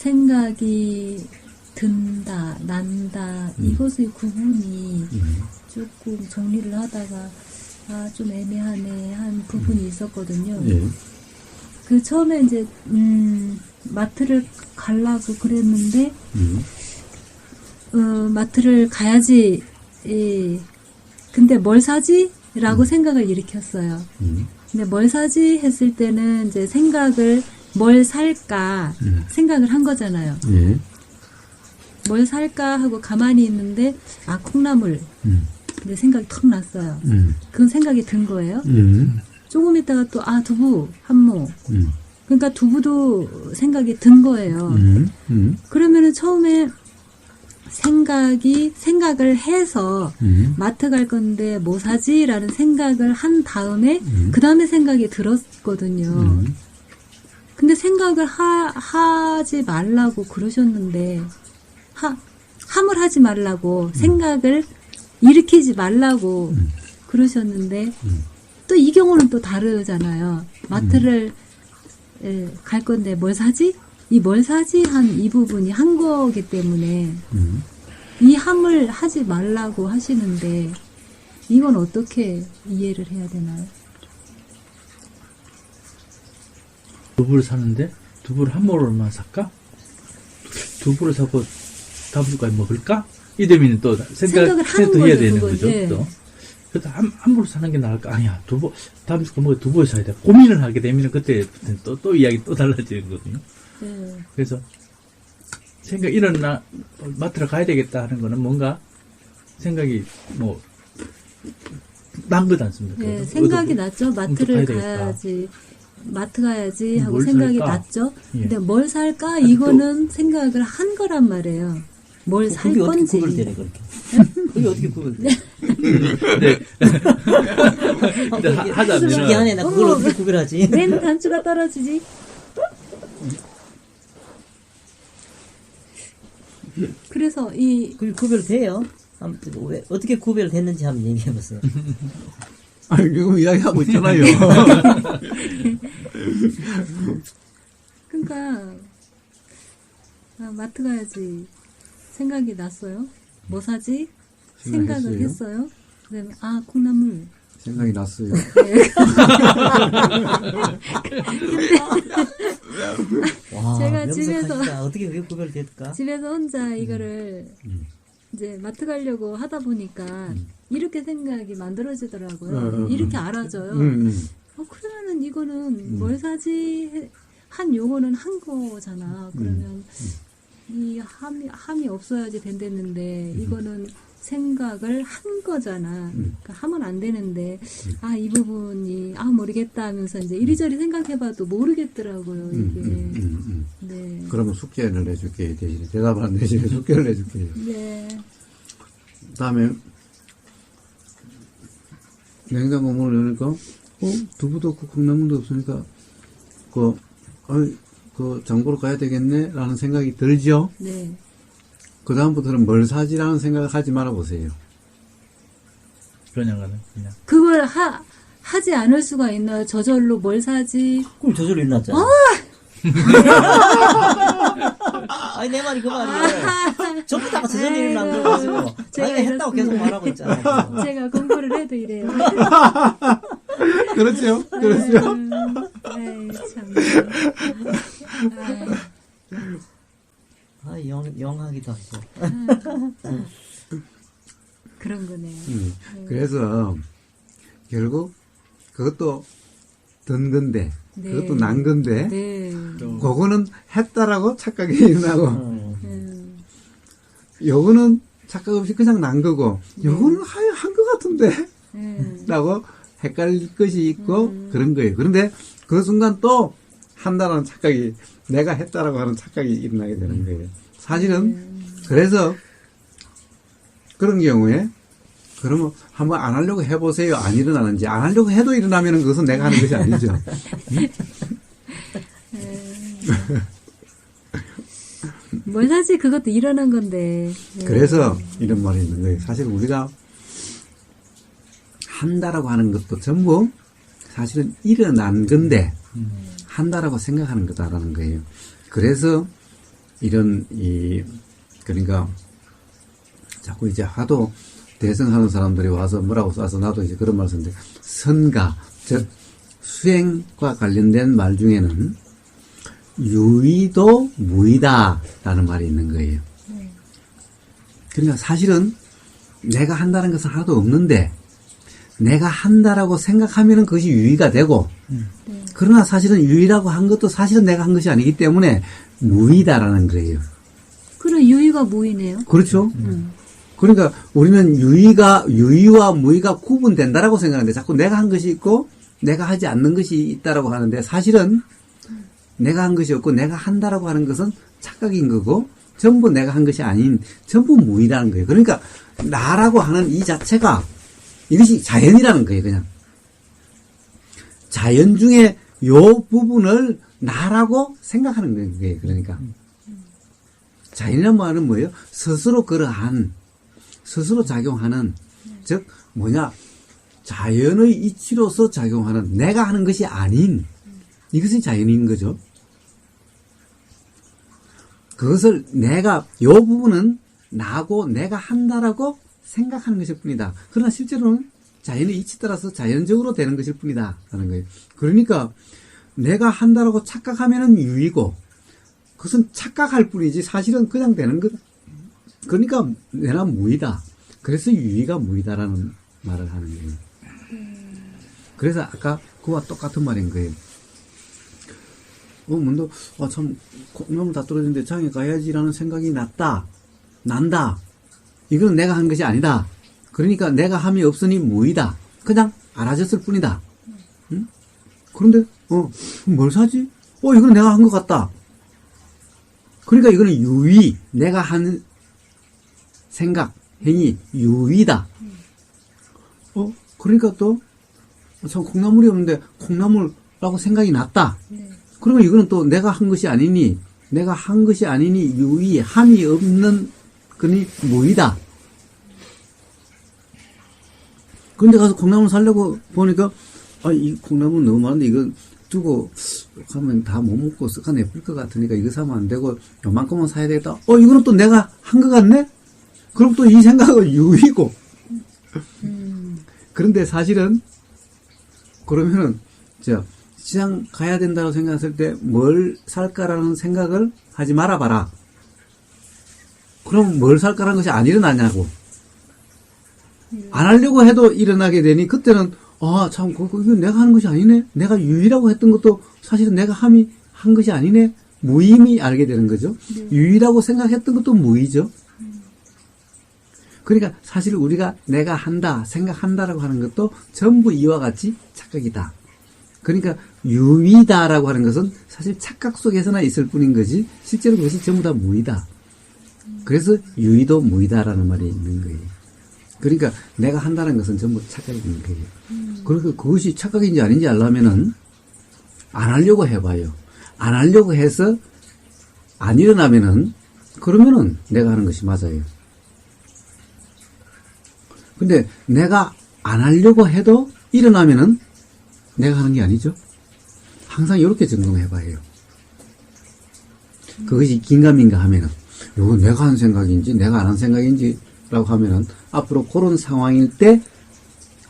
생각이 든다, 난다, 이것의 구분이 조금 정리를 하다가, 좀 애매하네, 한 부분이 있었거든요. 예. 그 처음에 이제, 마트를 가려고 그랬는데, 마트를 가야지, 근데 뭘 사지? 라고 생각을 일으켰어요. 근데 뭘 사지? 했을 때는 이제 생각을 뭘 살까 생각을 한 거잖아요. 예. 뭘 살까 하고 가만히 있는데, 콩나물. 근데 생각이 턱 났어요. 그 생각이 든 거예요. 조금 있다가 또, 두부, 한모. 그러니까 두부도 생각이 든 거예요. 그러면은 처음에 생각을 해서 마트 갈 건데 뭐 사지? 라는 생각을 한 다음에 그 다음에 생각이 들었거든요. 근데 생각을 하지 말라고 그러셨는데 함을 하지 말라고 생각을 일으키지 말라고 그러셨는데 또 이 경우는 또 다르잖아요. 마트를 갈 건데 뭘 사지? 이 뭘 사지? 한 이 부분이 한 거기 때문에 이 함을 하지 말라고 하시는데 이건 어떻게 이해를 해야 되나요? 두부를 사는데 두부를 한 모로만 살까? 두부를 사고 다부까지 먹을까? 이 되면 또 생각을 하는 또 해야 거죠, 되는 그건. 거죠. 네. 또. 그래서 한 모로 사는 게 나을까? 아니야, 다부까 먹어 두부를 사야 돼. 고민을 하게 되면 그때 또 이야기 또 달라지는 거거든요. 그래서 마트를 가야 되겠다 하는 거는 뭔가 생각이 난 거지 않습니까? 네, 생각이 났죠. 마트를 가야지. 마트 가야지 하고 생각이 살까? 났죠. 예. 근데 뭘 살까? 이거는 생각을 한 거란 말이에요. 뭘 살 그게 건지. 어떻게 구별되네, 그렇게. 그게 어떻게 구별돼? 네. 근데 하자면은 신기하네, 나 그걸 어떻게 구별하지? 웬 단추가 떨어지지? 그래서 그게 구별돼요? 아무튼 어떻게 구별됐는지 한번 얘기해보세요. 아니, 지금 이야기하고 있잖아요. 그러니까 마트 가야지 생각이 났어요. 뭐 사지? 생각을 했어요. 그다음에 콩나물. 생각이 났어요. 와, 제가 명석하시다. 어떻게 그게 구별될까? 집에서 혼자 이거를 이제 마트 가려고 하다 보니까 이렇게 생각이 만들어지더라고요. 이렇게 알아져요. 그러면은 이거는 뭘 사지? 한 요거는 한 거잖아. 그러면 이 함이 없어야지 된댔는데 이거는 생각을 한 거잖아. 그러니까 하면 안 되는데 이 부분이 모르겠다 하면서 이제 이리저리 생각해봐도 모르겠더라고요. 이게. 네. 그러면 숙제를 내줄게. 대신에 대답을 안 대신에 숙제를 내줄게. 네. 다음에 냉장고 문을 열니까 두부도 없고 콩나물도 없으니까 그 장보러 가야 되겠네 라는 생각이 들죠. 네. 그 다음부터는 뭘 사지라는 생각을 하지 말아 보세요. 그냥 그걸 하지 않을 수가 있나요? 저절로 뭘 사지? 그럼 저절로 일어났잖아. 아니, 내 말이 그 말이에요. 전부 다가 저절로 일어난 거가지고. 자기가 했다고 계속 말하고 있잖아. 제가 공부를 해도 이래요. 그렇죠? 그렇죠? 아이, 참. 영하기도 하죠. 그런 거네요. 그래서 결국 그것도 든 건데 네. 그것도 난 건데 네. 그거는 했다라고 착각이 일어나고 요거는 착각 없이 그냥 난 거고 요거는 한 것 같은데 라고 헷갈릴 것이 있고 그런 거예요. 그런데 그 순간 또 한다는 착각이 내가 했다라고 하는 착각이 일어나게 되는 거예요. 사실은 그래서 그런 경우에 그러면 한번 안 하려고 해보세요. 안 일어나는지. 안 하려고 해도 일어나면 그것은 내가 하는 것이 아니죠. 뭘 사지? 그것도 일어난 건데. 그래서 이런 말이 있는 거예요. 사실 우리가 한다라고 하는 것도 전부 사실은 일어난 건데 한다라고 생각하는 거다라는 거예요. 그래서 이런, 그러니까, 자꾸 이제 하도 대성하는 사람들이 와서 뭐라고 써서 나도 이제 그런 말 쓰는데, 선가, 즉, 수행과 관련된 말 중에는 유의도 무의다라는 말이 있는 거예요. 그러니까 사실은 내가 한다는 것은 하나도 없는데, 내가 한다라고 생각하면은 그것이 유의가 되고, 그러나 사실은 유의라고 한 것도 사실은 내가 한 것이 아니기 때문에 무의다라는 거예요. 그럼 유의가 무의네요. 그렇죠? 그러니까 우리는 유의와 무의가 구분된다라고 생각하는데 자꾸 내가 한 것이 있고 내가 하지 않는 것이 있다라고 하는데 사실은 내가 한 것이 없고 내가 한다라고 하는 것은 착각인 거고 전부 내가 한 것이 아닌 전부 무의라는 거예요. 그러니까 나라고 하는 이 자체가 이것이 자연이라는 거예요. 그냥. 자연 중에 요 부분을 나라고 생각하는 거예요. 그러니까. 자연이란 말은 뭐예요? 스스로 그러한, 스스로 작용하는, 즉, 뭐냐, 자연의 이치로서 작용하는, 내가 하는 것이 아닌, 이것이 자연인 거죠. 그것을 요 부분은 나고 내가 한다라고 생각하는 것일 뿐이다. 그러나 실제로는 자연의 이치 따라서 자연적으로 되는 것일 뿐이다. 라는 거예요. 그러니까 내가 한다라고 착각하면은 유의고, 그것은 착각할 뿐이지 사실은 그냥 되는 거다. 그러니까 내나 무의다. 그래서 유의가 무의다라는 말을 하는 거예요. 그래서 아까 그와 똑같은 말인 거예요. 먼저 참 콩나물 다 떨어지는데 장에 가야지라는 생각이 난다. 이건 내가 한 것이 아니다. 그러니까 내가 함이 없으니 무의다. 그냥 알아졌을 뿐이다. 응? 그런데 뭘 사지? 이건 내가 한 것 같다. 그러니까 이거는 유의, 내가 한 생각, 행위, 유의다. 그러니까 또, 참 콩나물이 없는데 콩나물라고 생각이 났다. 그러면 이거는 또 내가 한 것이 아니니 유의, 함이 없는, 그니 무의다. 근데 가서 콩나물 사려고 보니까, 이 콩나물 너무 많은데 이거 두고 가면 다 못 먹고 썩어 예쁠 것 같으니까 이거 사면 안 되고 요만큼만 사야 되겠다. 이거는 또 내가 한 것 같네? 그럼 또 이 생각은 유의고. 그런데 사실은 그러면은 시장 가야 된다고 생각했을 때 뭘 살까라는 생각을 하지 말아봐라. 그럼 뭘 살까라는 것이 안 일어나냐고. 안 하려고 해도 일어나게 되니 그때는 참, 이건 내가 하는 것이 아니네? 내가 유의라고 했던 것도 사실은 내가 함이 한 것이 아니네? 무의미 알게 되는 거죠. 유의라고 생각했던 것도 무의죠. 그러니까 사실 우리가 내가 한다, 생각한다라고 하는 것도 전부 이와 같이 착각이다. 그러니까 유의다라고 하는 것은 사실 착각 속에서나 있을 뿐인 거지 실제로 그것이 전부 다 무의다. 그래서 유의도 무의다라는 말이 있는 거예요. 그러니까 내가 한다는 것은 전부 착각인 거예요. 그러니까 그것이 착각인지 아닌지 알려면은 안 하려고 해봐요. 안 하려고 해서 안 일어나면은 그러면은 내가 하는 것이 맞아요. 근데 내가 안 하려고 해도 일어나면은 내가 하는 게 아니죠. 항상 이렇게 점검해봐요. 그것이 긴가민가 하면은 이거 내가 한 생각인지 내가 안 한 생각인지 라고 하면은 앞으로 그런 상황일 때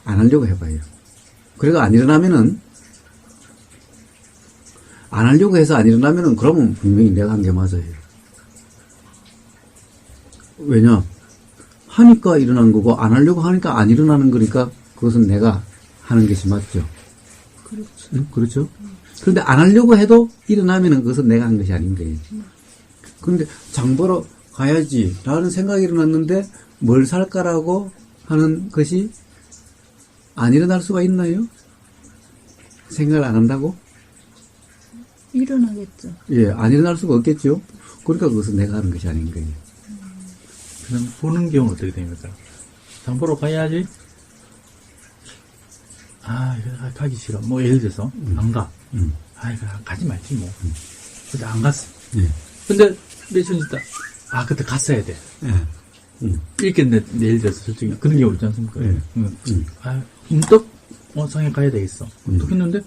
안 하려고 해봐요. 그래도 안 일어나면은 안 하려고 해서 안 일어나면은 그러면 분명히 내가 한 게 맞아요. 왜냐? 하니까 일어난 거고 안 하려고 하니까 안 일어나는 거니까 그것은 내가 하는 것이 맞죠. 그렇죠. 응? 그렇죠? 그런데 안 하려고 해도 일어나면은 그것은 내가 한 것이 아닌 거예요. 그런데 장 보러 가야지 라는 생각이 일어났는데 뭘 살까라고 하는 것이 안 일어날 수가 있나요? 생각을 안 한다고? 일어나겠죠. 예, 안 일어날 수가 없겠죠. 그러니까 그것은 내가 하는 것이 아닌 거예요. 그럼 보는 경우는 어떻게 됩니까? 장 보러 가야지. 이거 가기 싫어. 예를 들어서 안 가. 이거 가지 말지 뭐. 근데 안 갔어. 예. 근데 며칠 있다. 그때 갔어야 돼. 읽겠네. 예를 들어서 솔직히 그런 경우 있지 않습니까? 문득 장에 가야 되겠어. 문득 했는데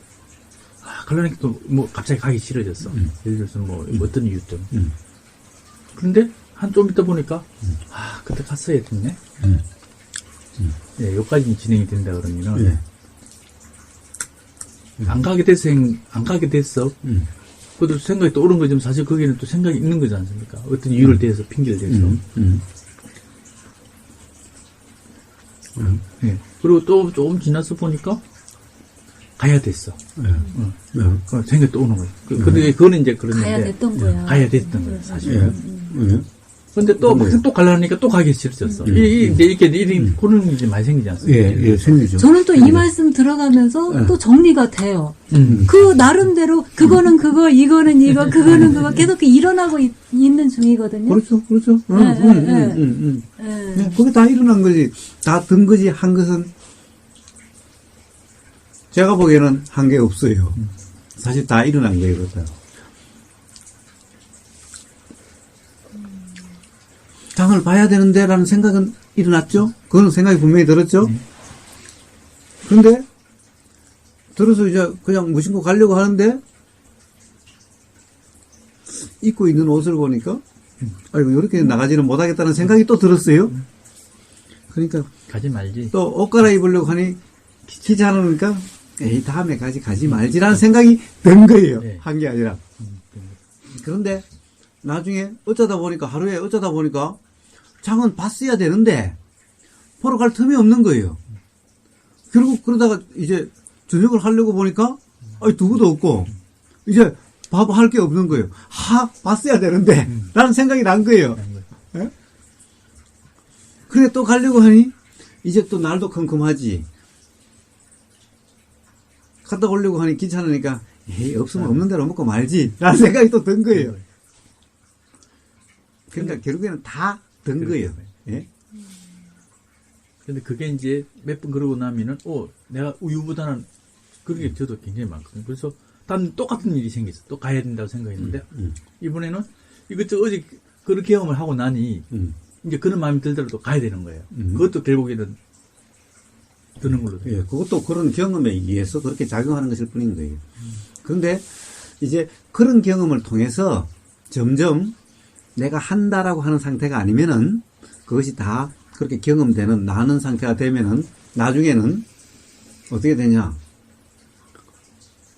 가려니까 또 갑자기 가기 싫어졌어. 예를 들어서 어떤 이유 때문에. 그런데 한 좀 있다 보니까 그때 갔어야 됐네. 예, 여기까지 진행이 된다 그러면은 안 가게 됐어. 그래도 생각이 또 오른 거지만 사실 거기는 또 생각이 있는 거지 않습니까? 어떤 이유를 대해서 핑계를 대서. 예. 그리고 또 조금 지나서 보니까 가야 됐어. 생각이 또 오는 거예요. 근데 그거는 이제 그랬는데. 가야 됐던 거야. 가야 됐던 거예요, 사실은. 근데 또 막상 또 가려니까 또 가기 싫었어. 이렇게 그런 일이 많이 생기지 않습니까? 예, 생기죠. 저는 또 이 말씀 들어가면서 또 정리가 돼요. 그 나름대로 그거는 그거, 이거는 이거, 그거는 그거 계속 일어나고 있는 중이거든요. 그렇죠. 네. 그게 다 일어난 거지. 다 든 거지. 한 것은 제가 보기에는 한 게 없어요. 사실 다 일어난 거예요, 그것도. 장을 봐야 되는데 라는 생각은 일어났죠? 그건 생각이 분명히 들었죠? 그런데 들어서 이제 그냥 무심코 가려고 하는데 입고 있는 옷을 보니까 아이고 이렇게 나가지는 못하겠다는 생각이 또 들었어요. 그러니까 가지 말지. 또 옷 갈아입으려고 하니 귀찮으니까 에이 다음에 가지 말지라는 생각이 든 거예요. 네. 한 게 아니라. 그런데 나중에 하루에 어쩌다 보니까 장은 봤어야 되는데 보러 갈 틈이 없는 거예요. 결국 그러다가 이제 저녁을 하려고 보니까 두부도 없고 이제 밥 할 게 없는 거예요. 봤어야 되는데 라는 생각이 난 거예요. 예? 그래 또 가려고 하니 이제 또 날도 컴컴하지. 갔다 오려고 하니 귀찮으니까 에이 없으면 없는 대로 먹고 말지 라는 생각이 또 든 거예요. 그러니까 결국에는 다 든 거예요. 예? 근데 그게 이제 몇 번 그러고 나면은, 내가 우유보다는 그런 게 저도 굉장히 많거든요. 그래서 단 똑같은 일이 생겼어. 또 가야 된다고 생각했는데, 이번에는 이것저것 어제 그런 경험을 하고 나니, 이제 그런 마음이 들더라도 또 가야 되는 거예요. 그것도 결국에는 드는 걸로 돼요. 예, 그것도 그런 경험에 의해서 그렇게 작용하는 것일 뿐인 거예요. 그런데 이제 그런 경험을 통해서 점점 내가 한다라고 하는 상태가 아니면은 그것이 다 그렇게 경험되는 나는 상태가 되면은 나중에는 어떻게 되냐.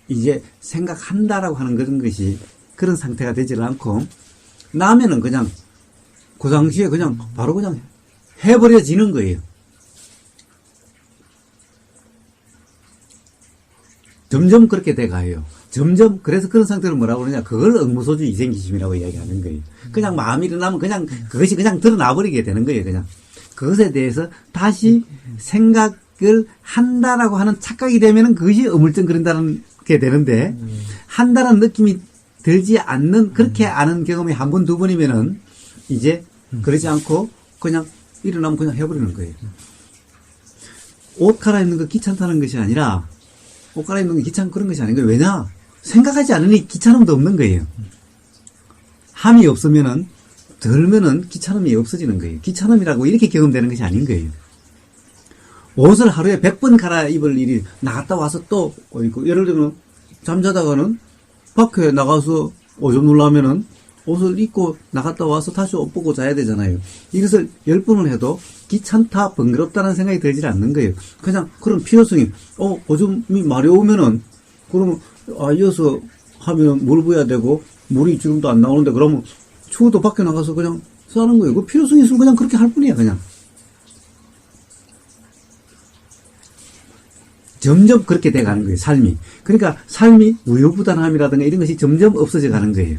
이제 생각한다라고 하는 그런 것이 그런 상태가 되질 않고 나면은 그냥 그 당시에 그냥 바로 그냥 해버려지는 거예요. 점점 그렇게 돼가요. 점점 그래서 그런 상태를 뭐라고 그러냐 그걸 응무소주 이생기심이라고 이야기하는 거예요. 그냥 마음이 일어나면 그냥 그것이 그냥 드러나 버리게 되는 거예요. 그냥 그것에 대해서 다시 생각을 한다라고 하는 착각이 되면은 그것이 어물쩡거린다는 게 되는데 한다는 느낌이 들지 않는 그렇게 아는 경험이 한 번, 두 번이면은 이제 그러지 않고 그냥 일어나면 그냥 해버리는 거예요. 옷 갈아입는 거 귀찮다는 것이 아니라 옷 갈아입는 거 귀찮고 그런 것이 아닌 거예요. 왜냐? 생각하지 않으니 귀찮음도 없는 거예요. 함이 없으면은 덜면은 귀찮음이 없어지는 거예요. 귀찮음이라고 이렇게 경험되는 것이 아닌 거예요. 옷을 하루에 100번 갈아입을 일이 나갔다 와서 또 있고 예를 들면 잠자다가는 밖에 나가서 오줌 누려면은 옷을 입고 나갔다 와서 다시 옷 벗고 자야 되잖아요. 이것을 10번을 해도 귀찮다, 번거롭다는 생각이 들지 않는 거예요. 그냥 그런 필요성이 오줌이 마려우면은 그러면 이어서 하면 물 부어야 되고 물이 지금도 안 나오는데 그러면 추워도 밖에 나가서 그냥 싸는 거예요. 그 필요성이 있으면 그냥 그렇게 할 뿐이야 그냥. 점점 그렇게 돼가는 거예요. 삶이. 그러니까 삶이 우유부단함이라든가 이런 것이 점점 없어져 가는 거예요.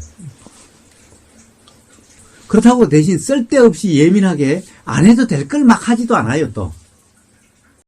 그렇다고 대신 쓸데없이 예민하게 안 해도 될 걸 막 하지도 않아요 또.